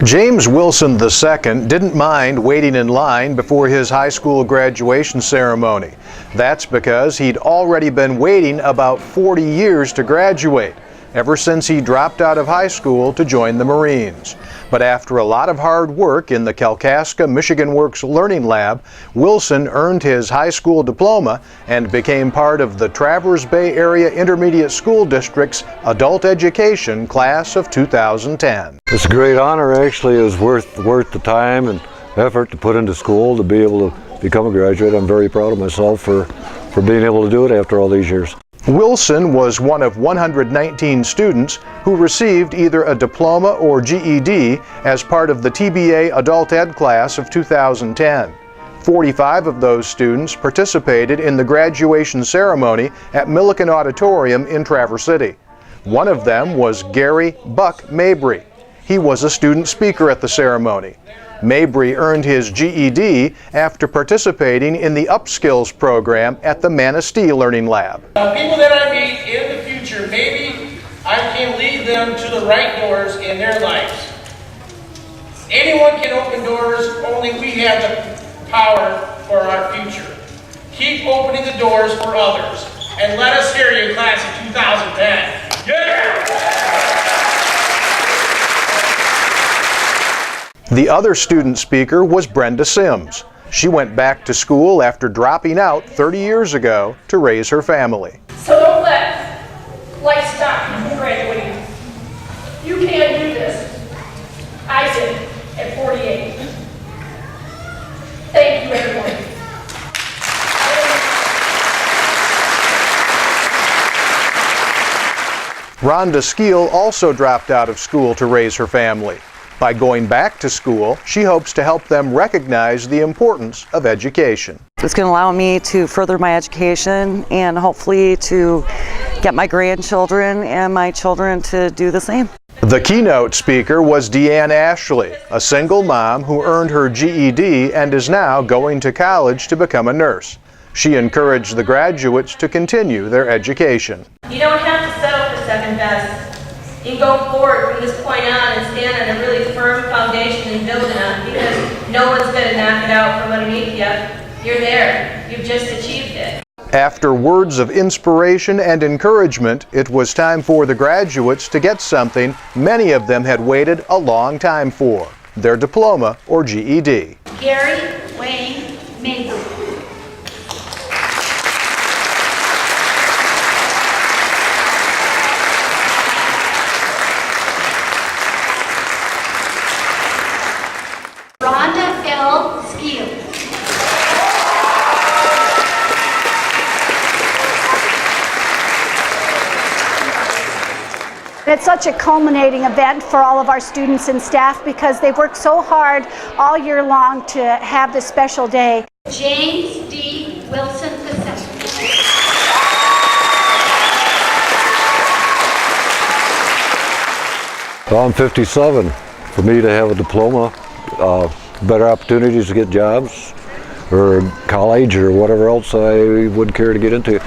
James Wilson II didn't mind waiting in line before his high school graduation ceremony. That's because he'd already been waiting about 40 years to graduate, ever since he dropped out of high school to join the Marines. But after a lot of hard work in the Kalkaska Michigan Works Learning Lab, Wilson earned his high school diploma and became part of the Traverse Bay Area Intermediate School District's Adult Education Class of 2010. It's a great honor. Actually, it was worth the time and effort to put into school to be able to become a graduate. I'm very proud of myself for being able to do it after all these years. Wilson was one of 119 students who received either a diploma or GED as part of the TBA Adult Ed class of 2010. 45 of those students participated in the graduation ceremony at Milliken Auditorium in Traverse City. One of them was Gary Buck Mabry. He was a student speaker at the ceremony. Mabry earned his GED after participating in the Upskills program at the Manistee Learning Lab. People that I meet in the future, maybe I can lead them to the right doors in their lives. Anyone can open doors, only we have the power for our future. Keep opening the doors for others, and let us hear you, class of 2010. Yeah! The other student speaker was Brenda Sims. She went back to school after dropping out 30 years ago to raise her family. So don't let life stop you from graduating. You can do this. I did at 48. Thank you, everyone. Rhonda Skeel also dropped out of school to raise her family. By going back to school, she hopes to help them recognize the importance of education. It's going to allow me to further my education and hopefully to get my grandchildren and my children to do the same. The keynote speaker was Deanne Ashley, a single mom who earned her GED and is now going to college to become a nurse. She encouraged the graduates to continue their education. You don't have to settle for second best. You go forward from this point on and stand on a really firm foundation and build it on, because no one's going to knock it out from underneath you. You're there. You've just achieved it. After words of inspiration and encouragement, it was time for the graduates to get something many of them had waited a long time for, their diploma or GED. Gary Wayne Mabry. Rhonda Skeel. It's such a culminating event for all of our students and staff because they've worked so hard all year long to have this special day. James D. Wilson II. I'm 57. For me to have a diploma, better opportunities to get jobs or college or whatever else I would care to get into.